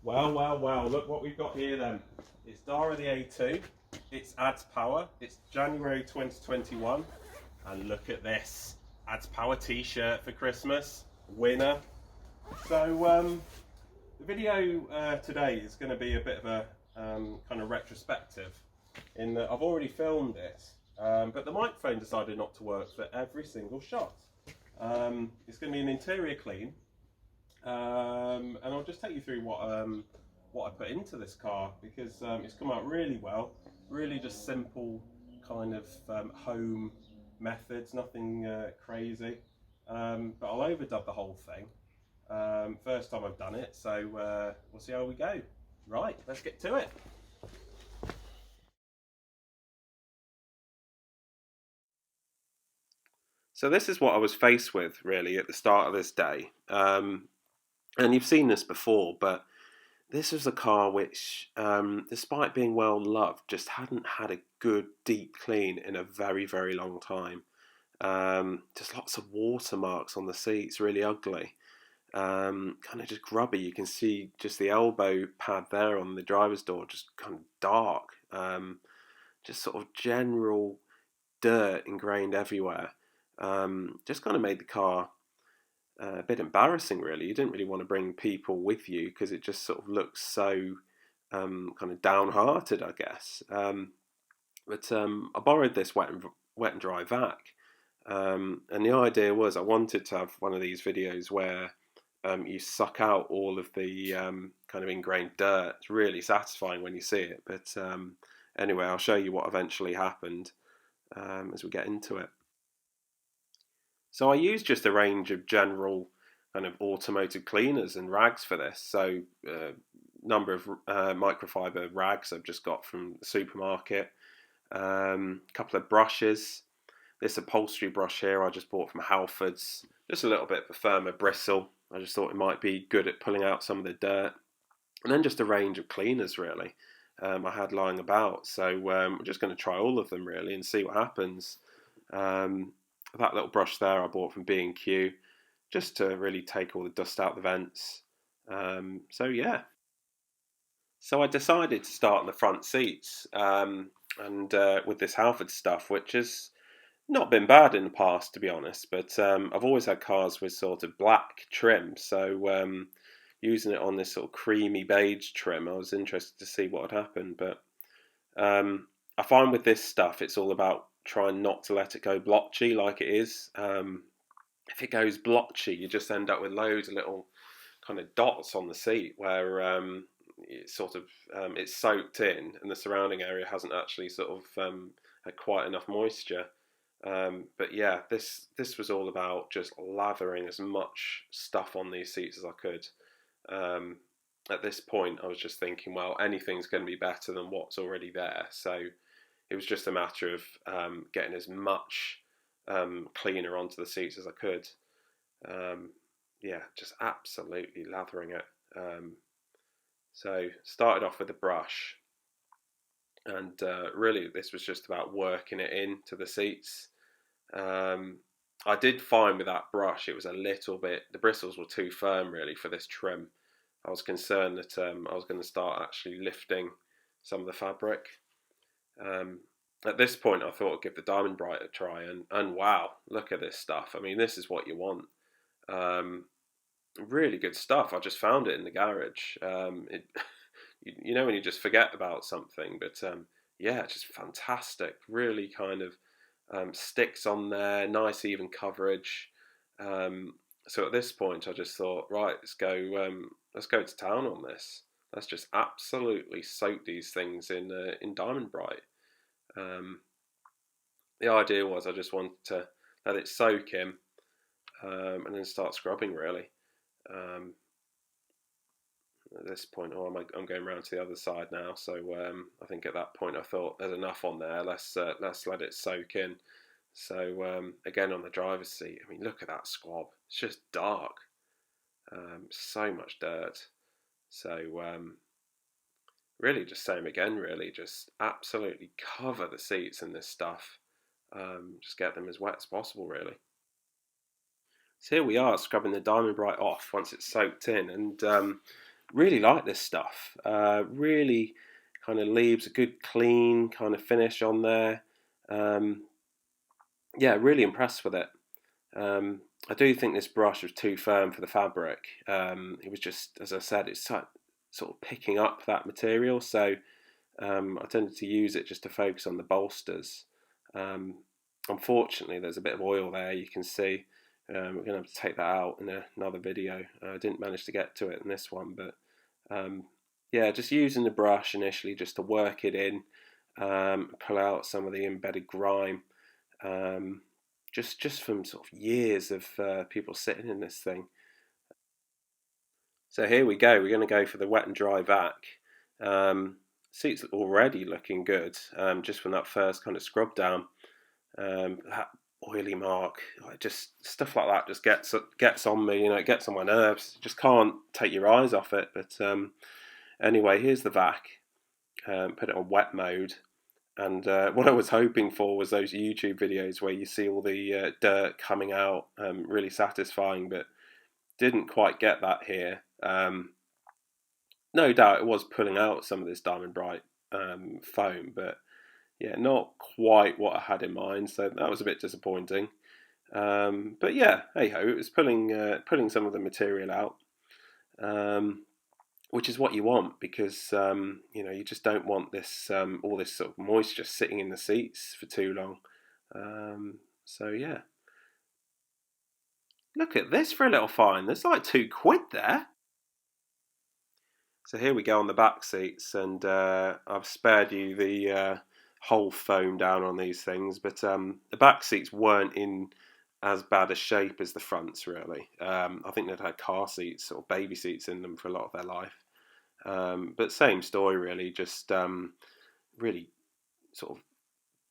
Well, look what we've got here then. It's Dara the A2, it's Adds Power, it's January 2021, and look at this. Adds Power t-shirt for Christmas, winner. So the video today is going to be a bit of a kind of retrospective in that I've already filmed it, but the microphone decided not to work for every single shot. It's going to be an interior clean. And I'll just take you through what I put into this car, because it's come out really well. Really just simple kind of home methods, nothing crazy. But I'll overdub the whole thing. First time I've done it, so we'll see how we go. Right, let's get to it. So this is what I was faced with really at the start of this day. And you've seen this before, but this was a car which, despite being well loved, just hadn't had a good deep clean in a very, very long time. Just lots of watermarks on the seats, really ugly. Kind of just grubby. You can see just the elbow pad there on the driver's door, just kind of dark. Just sort of general dirt ingrained everywhere. Just kind of made the car a bit embarrassing, really. You didn't really want to bring people with you because it just sort of looks so kind of downhearted, I guess. But I borrowed this wet and dry vac, and the idea was I wanted to have one of these videos where you suck out all of the kind of ingrained dirt. It's really satisfying when you see it. But anyway, I'll show you what eventually happened as we get into it. So I used just a range of general kind of automotive cleaners and rags for this. So number of microfiber rags I've just got from the supermarket. A couple of brushes. This upholstery brush here I just bought from Halfords. Just a little bit of a firmer bristle. I just thought it might be good at pulling out some of the dirt. And then just a range of cleaners really I had lying about. So I'm just going to try all of them really and see what happens. That little brush there I bought from B&Q, just to really take all the dust out the vents. So yeah. So I decided to start on the front seats, and with this Halford stuff, which has not been bad in the past, to be honest. But I've always had cars with sort of black trim, so using it on this sort of creamy beige trim, I was interested to see what would happen. But I find with this stuff, it's all about trying not to let it go blotchy like it is. If it goes blotchy, you just end up with loads of little kind of dots on the seat where it's sort of it's soaked in and the surrounding area hasn't actually sort of had quite enough moisture. But yeah, this was all about just lathering as much stuff on these seats as I could. At this point, I was just thinking, well, anything's going to be better than what's already there. So it was just a matter of getting as much cleaner onto the seats as I could. Yeah, just absolutely lathering it. So started off with a brush, and really this was just about working it into the seats. I did find with that brush it was a little bit, the bristles were too firm really for this trim. I was concerned that I was going to start actually lifting some of the fabric. At this point I thought I'd give the Diamond Bright a try, and wow, look at this stuff. I mean, this is what you want. Really good stuff. I just found it in the garage. You know when you just forget about something, but yeah, just fantastic. Really kind of sticks on there, nice even coverage. So at this point I just thought, right, let's go to town on this. Let's just absolutely soak these things in Diamond Bright. The idea was I just wanted to let it soak in, and then start scrubbing really. At this point, I'm going around to the other side now, so I think at that point I thought there's enough on there, let's let it soak in. So again, on the driver's seat, I mean, look at that squab, it's just dark, so much dirt. So really just same again, really just absolutely cover the seats in this stuff. Just get them as wet as possible really. So here we are scrubbing the Diamond Bright off once it's soaked in, and really like this stuff. Really kind of leaves a good clean kind of finish on there. Um, yeah, really impressed with it. I do think this brush was too firm for the fabric. It was just, as I said, it's sort of picking up that material. So I tended to use it just to focus on the bolsters. Um, Unfortunately, there's a bit of oil there. You can see. We're going to have to take that out in another video. I didn't manage to get to it in this one, but um, yeah, just using the brush initially just to work it in, pull out some of the embedded grime. Um, just from sort of years of people sitting in this thing. So here we go. We're going to go for the wet and dry vac. Seat's already looking good, just from that first kind of scrub down. That oily mark, just stuff like that, just gets on me. It gets on my nerves. Just can't take your eyes off it. But anyway, here's the vac. Put it on wet mode. And what I was hoping for was those YouTube videos where you see all the dirt coming out, really satisfying, but didn't quite get that here. No doubt it was pulling out some of this Diamond Bright foam, but yeah, not quite what I had in mind. So that was a bit disappointing. But yeah, hey ho, it was pulling some of the material out, which is what you want because you just don't want this all this sort of moisture sitting in the seats for too long. So yeah, look at this for a little fine. There's like £2 there. So here we go on the back seats, and I've spared you the whole foam down on these things, but the back seats weren't in as bad a shape as the fronts, really. I think they'd had car seats or baby seats in them for a lot of their life. But same story, really, just really sort of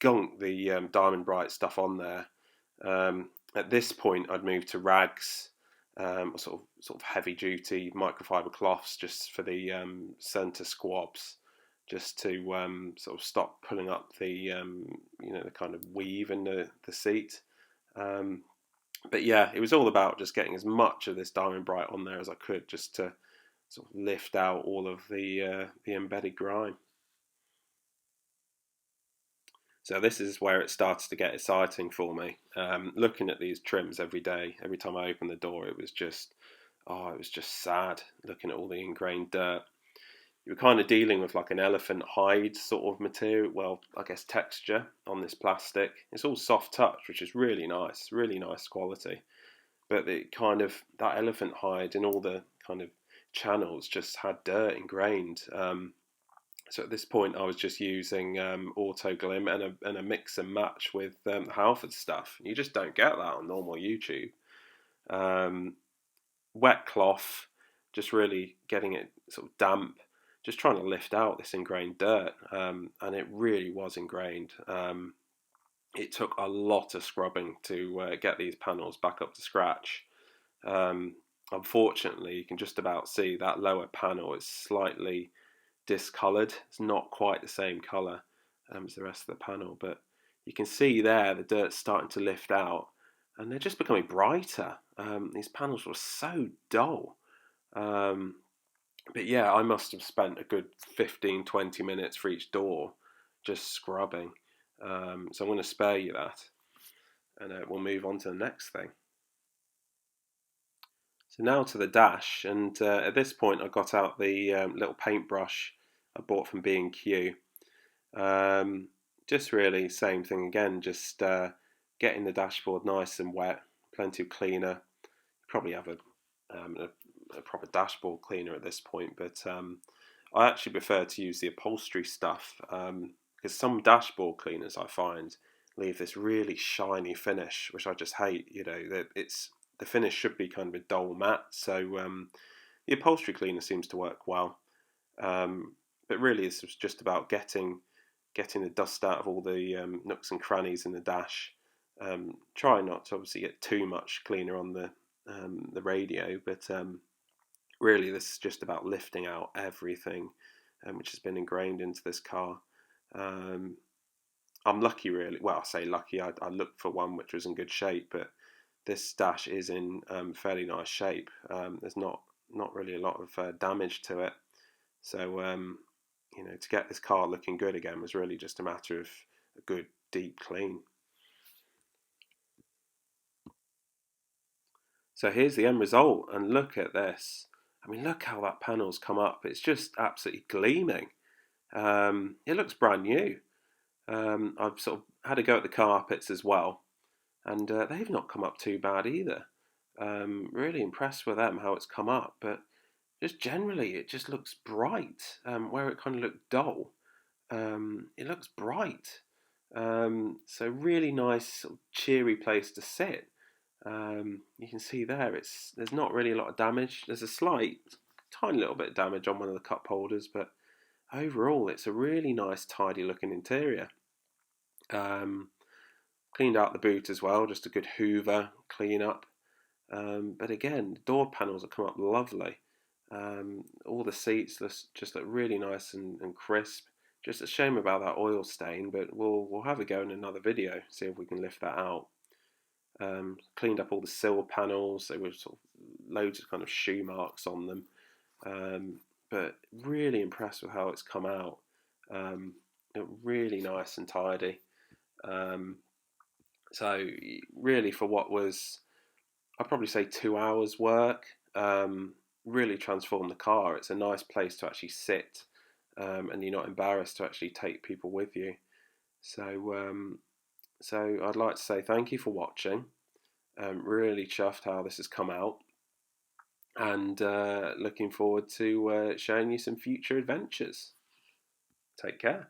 gunk the Diamond Bright stuff on there. At this point, I'd moved to rags, sort of heavy duty microfiber cloths just for the centre squabs, just to sort of stop pulling up the kind of weave in the seat. Um, but yeah, it was all about just getting as much of this Diamond Bright on there as I could, just to sort of lift out all of the embedded grime. So this is where it starts to get exciting for me. Looking at these trims every day, every time I opened the door, it was just sad looking at all the ingrained dirt. You were kind of dealing with like an elephant hide sort of material, well, I guess texture on this plastic. It's all soft touch, which is really nice quality. But it kind of, that elephant hide in all the kind of channels just had dirt ingrained. So at this point, I was just using auto glim and a mix and match with Halford stuff. You just don't get that on normal YouTube. Um, Wet cloth, just really getting it sort of damp, just trying to lift out this ingrained dirt, and it really was ingrained. It took a lot of scrubbing to get these panels back up to scratch. Um, Unfortunately, you can just about see that lower panel is slightly discoloured. It's not quite the same colour as the rest of the panel, but you can see there the dirt's starting to lift out and they're just becoming brighter. These panels were so dull. Um, but yeah, I must have spent a good 15-20 minutes for each door just scrubbing. So I'm going to spare you that and we'll move on to the next thing. So now to the dash, and at this point I got out the little paintbrush I bought from B&Q. Just really same thing again, just getting the dashboard nice and wet, plenty of cleaner. Probably have a proper dashboard cleaner at this point, but I actually prefer to use the upholstery stuff because some dashboard cleaners I find leave this really shiny finish, which I just hate. That the finish should be kind of a dull matte, so the upholstery cleaner seems to work well. But really, it's just about getting the dust out of all the nooks and crannies in the dash. Try not to obviously get too much cleaner on the radio, but really this is just about lifting out everything which has been ingrained into this car. I'm lucky, really. Well, I say lucky. I looked for one which was in good shape, but this dash is in fairly nice shape. There's not really a lot of damage to it. So to get this car looking good again was really just a matter of a good deep clean. So here's the end result, and look at this. I mean, look how that panel's come up. It's just absolutely gleaming. It looks brand new. I've sort of had a go at the carpets as well, and they've not come up too bad either. Really impressed with them, how it's come up, but just generally it just looks bright, where it kind of looked dull. It looks bright. So really nice, sort of cheery place to sit. You can see there's not really a lot of damage. There's a slight, tiny little bit of damage on one of the cup holders, but overall it's a really nice, tidy looking interior. Um, Cleaned out the boot as well, just a good hoover clean up. But again, the door panels have come up lovely. All the seats just look really nice and crisp. Just a shame about that oil stain, but we'll have a go in another video, see if we can lift that out. Cleaned up all the sill panels. There were sort of loads of kind of shoe marks on them, but really impressed with how it's come out. Really nice and tidy. So really, for what was, I'd probably say 2 hours work, really transformed the car. It's a nice place to actually sit, and you're not embarrassed to actually take people with you. So I'd like to say thank you for watching. Really chuffed how this has come out, and looking forward to showing you some future adventures. Take care.